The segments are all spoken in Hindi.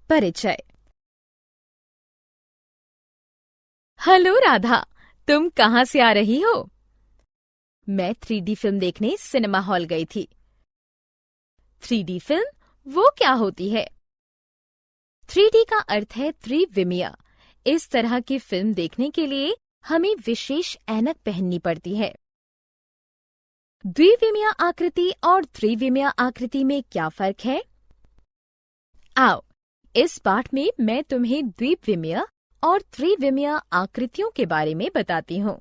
परिचय। हेलो राधा, तुम कहाँ से आ रही हो? मैं 3D फिल्म देखने सिनेमा हॉल गई थी। 3D फिल्म वो क्या होती है? 3D का अर्थ है त्रिविमीय। इस तरह की फिल्म देखने के लिए हमें विशेष ऐनक पहननी पड़ती है। द्विविमीय आकृति और त्रिविमीय आकृति में क्या फर्क है? आओ, इस पाठ में मैं तुम्हें द्विविमीय और त्रिविमीय आकृतियों के बारे में बताती हूँ।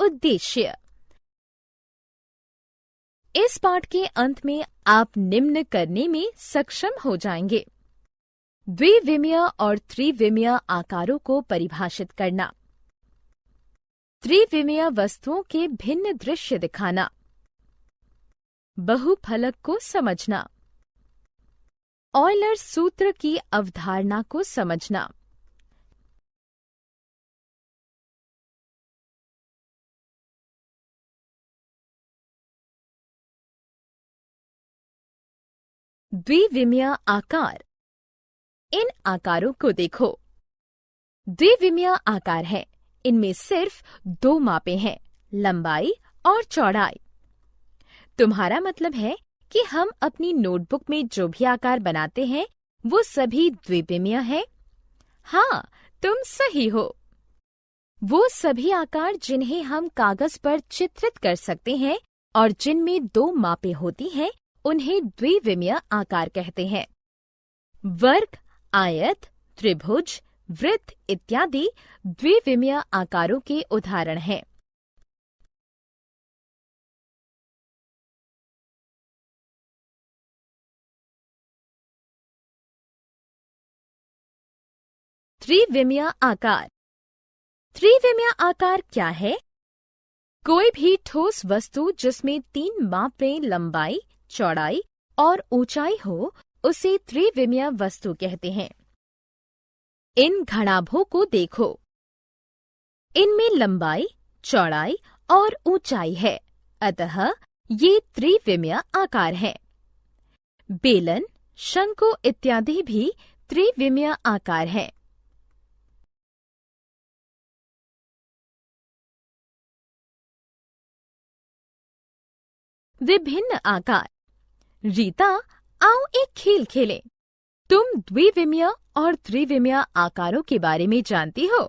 उद्देश्य। इस पाठ के अंत में आप निम्न करने में सक्षम हो जाएंगे। द्विविमीय और त्रिविमीय आकारों को परिभाषित करना, त्रिविमीय वस्तुओं के भिन्न दृश्य दिखाना, बहुफलक को समझना, ऑयलर सूत्र की अवधारणा को समझना। द्विविमीय आकार। इन आकारों को देखो। द्विविमीय आकार है, इनमें सिर्फ 2 मापें हैं, लंबाई और चौड़ाई। तुम्हारा मतलब है कि हम अपनी नोटबुक में जो भी आकार बनाते हैं वो सभी द्विविमीय हैं? हाँ, तुम सही हो। वो सभी आकार जिन्हें हम कागज पर चित्रित कर सकते हैं और जिनमें 2 मापें होती हैं, उन्हें द्विविमीय आकार कहते हैं। वर्ग, आयत, त्रिभुज, वृत्त इत्यादि द्विविमीय आकारों के उदाहरण हैं। त्रिविमीय आकार। त्रिविमीय आकार क्या है? कोई भी ठोस वस्तु जिसमें 3 मापें लंबाई, चौड़ाई और ऊंचाई हो, उसे त्रिविमीय वस्तु कहते हैं। इन घनाभों को देखो। इनमें लंबाई, चौड़ाई और ऊंचाई है, अतः ये त्रिविमीय आकार हैं। बेलन, शंकु इत्यादि भी त्रिविमीय आकार हैं। विभिन्न आकार। रीता, आओ एक खेल खेलें। तुम द्विविमीय और त्रिविमीय आकारों के बारे में जानती हो।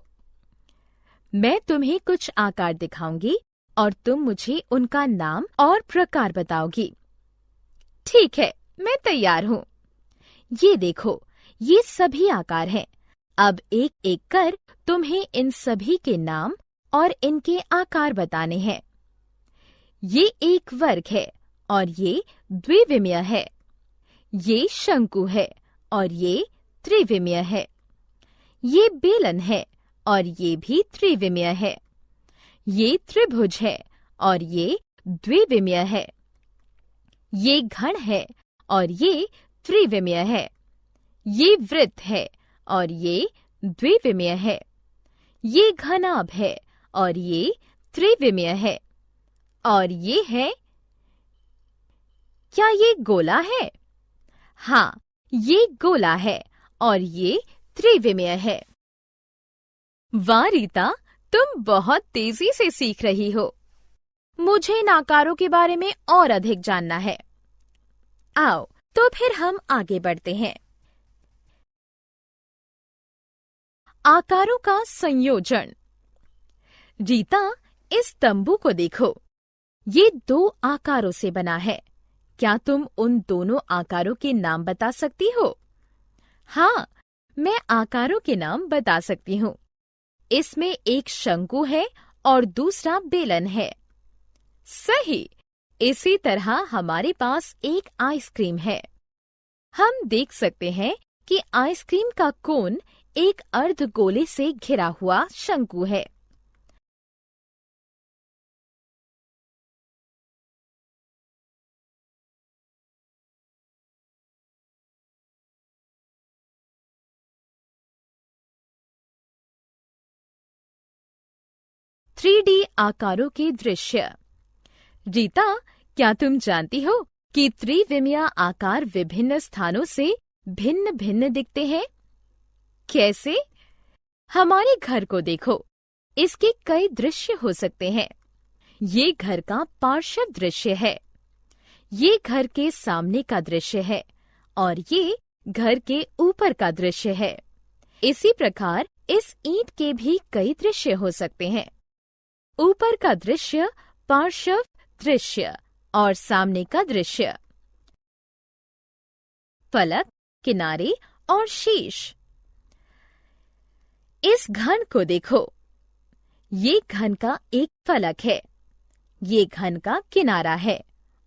मैं तुम्हें कुछ आकार दिखाऊंगी और तुम मुझे उनका नाम और प्रकार बताओगी। ठीक है, मैं तैयार हूँ। ये देखो, ये सभी आकार हैं। अब एक एक कर तुम्हें इन सभी के नाम और इनके आकार बताने हैं। ये एक वर्ग है और ये द्विविमीय है। ये शंकु है और ये त्रिविमीय है। ये बेलन है और ये भी त्रिविमीय है। ये त्रिभुज है और ये द्विविमीय है। ये घन है और ये त्रिविमीय है। ये वृत्त है और ये द्विविमीय है। ये घनाभ है और ये त्रिविमीय है। और ये है, क्या ये गोला है? हाँ, ये गोला है और ये त्रिविमीय है। वाह रीता, तुम बहुत तेजी से सीख रही हो। मुझे इन आकारों के बारे में और अधिक जानना है। आओ, तो फिर हम आगे बढ़ते हैं। आकारों का संयोजन। रीता, इस तंबू को देखो। ये 2 आकारों से बना है। क्या तुम उन दोनों आकारों के नाम बता सकती हो? हाँ, मैं आकारों के नाम बता सकती हूँ। इसमें एक शंकु है और दूसरा बेलन है। सही। इसी तरह हमारे पास एक आइसक्रीम है। हम देख सकते हैं कि आइसक्रीम का कोन एक अर्धगोले से घिरा हुआ शंकु है। थ्री डी आकारों के दृश्य। रीता, क्या तुम जानती हो कि त्रिविमीय आकार विभिन्न स्थानों से भिन्न भिन्न दिखते हैं? कैसे? हमारे घर को देखो, इसके कई दृश्य हो सकते हैं। ये घर का पार्श्व दृश्य है, ये घर के सामने का दृश्य है और ये घर के ऊपर का दृश्य है। इसी प्रकार इस ईंट के भी कई दृश्य हो सकते हैं। ऊपर का दृश्य पार्श्व दृश्य और सामने का दृश्य। फलक, किनारे और शीर्ष। इस घन को देखो, ये घन का एक फलक है, ये घन का किनारा है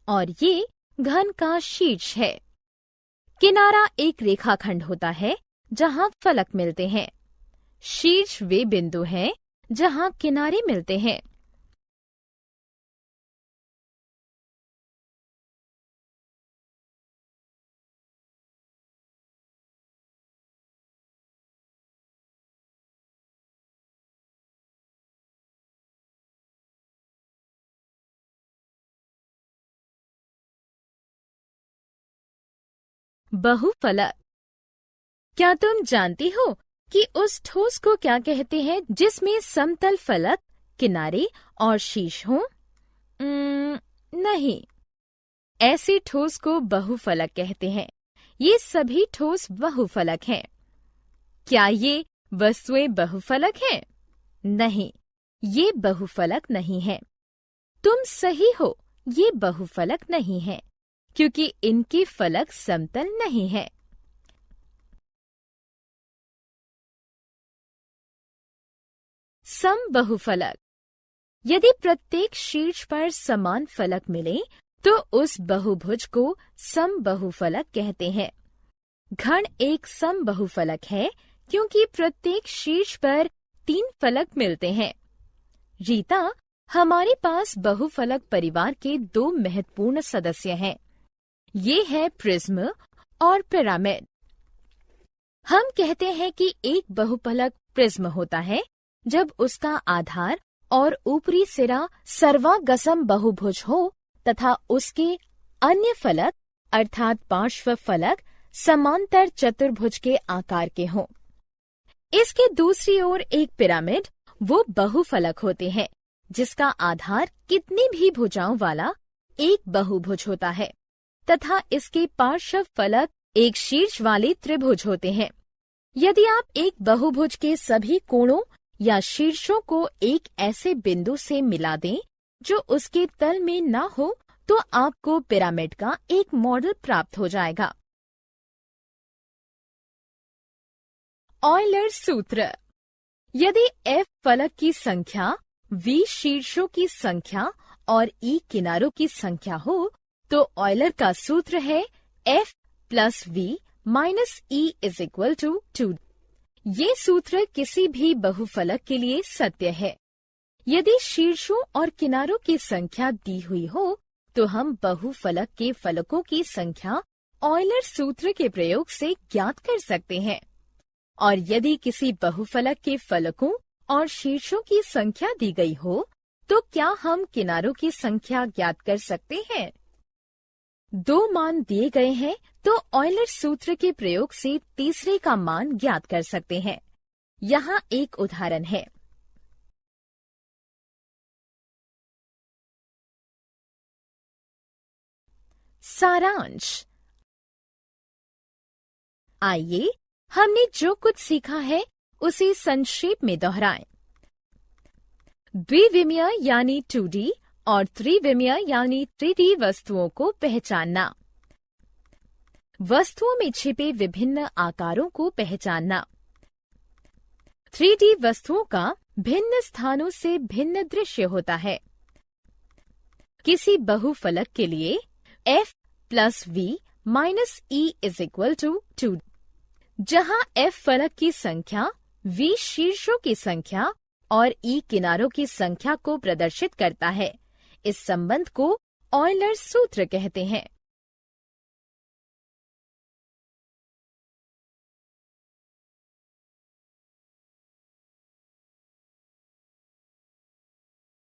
और ये घन का शीर्ष है। किनारा एक रेखाखंड होता है जहां फलक मिलते हैं। शीर्ष वे बिंदु हैं जहां किनारे मिलते हैं। बहुफलक। क्या तुम जानती हो कि उस ठोस को क्या कहते हैं जिसमें समतल फलक, किनारे और शीर्ष हों? नहीं, ऐसे ठोस को बहुफलक कहते हैं। ये सभी ठोस बहुफलक हैं। क्या ये वस्तुएं बहुफलक हैं? नहीं, ये बहुफलक नहीं है। तुम सही हो, ये बहुफलक नहीं है, क्योंकि इनके फलक समतल नहीं है। समबहुफलक। यदि प्रत्येक शीर्ष पर समान फलक मिले तो उस बहुभुज को समबहुफलक कहते हैं। घन एक समबहुफलक है क्योंकि प्रत्येक शीर्ष पर 3 फलक मिलते हैं। रीता, हमारे पास बहुफलक परिवार के 2 महत्वपूर्ण सदस्य हैं। ये है प्रिज्म और पिरामिड। हम कहते हैं कि एक बहुफलक प्रिज्म होता है जब उसका आधार और ऊपरी सिरा सर्वागसम बहुभुज हो तथा उसके अन्य फलक अर्थात पार्श्व फलक समांतर चतुर्भुज के आकार के हों। इसके दूसरी ओर एक पिरामिड वो बहुफलक होते हैं जिसका आधार कितनी भी भुजाओं वाला एक बहुभुज होता है तथा इसके पार्श्व फलक एक शीर्ष वाले त्रिभुज होते हैं। यदि आप एक बहुभुज के सभी कोणों या शीर्षों को एक ऐसे बिंदु से मिला दें जो उसके तल में न हो तो आपको पिरामिड का एक मॉडल प्राप्त हो जाएगा। ऑयलर सूत्र। यदि F फलक की संख्या, V शीर्षों की संख्या और E किनारों की संख्या हो तो ऑयलर का सूत्र है F + V - E = 2। ये सूत्र किसी भी बहुफलक के लिए सत्य है। यदि शीर्षों और किनारों की संख्या दी हुई हो तो हम बहुफलक के फलकों की संख्या ऑयलर सूत्र के प्रयोग से ज्ञात कर सकते हैं। और यदि किसी बहुफलक के फलकों और शीर्षों की संख्या दी गई हो तो क्या हम किनारों की संख्या ज्ञात कर सकते हैं? 2 मान दिए गए हैं तो ऑयलर सूत्र के प्रयोग से तीसरे का मान ज्ञात कर सकते हैं। यहाँ एक उदाहरण है। सारांश। आइए हमने जो कुछ सीखा है उसे संक्षेप में दोहराएं। द्विविमीय यानी 2D और त्रिविमीय यानी 3D वस्तुओं को पहचानना। वस्तुओं में छिपे विभिन्न आकारों को पहचानना। 3D वस्तुओं का भिन्न स्थानों से भिन्न दृश्य होता है। किसी बहुफलक के लिए F + V - E = 2। जहां F फलक की संख्या, V शीर्षों की संख्या और E किनारों की संख्या को प्रदर्शित करता है। इस संबंध को ऑयलर सूत्र कहते हैं।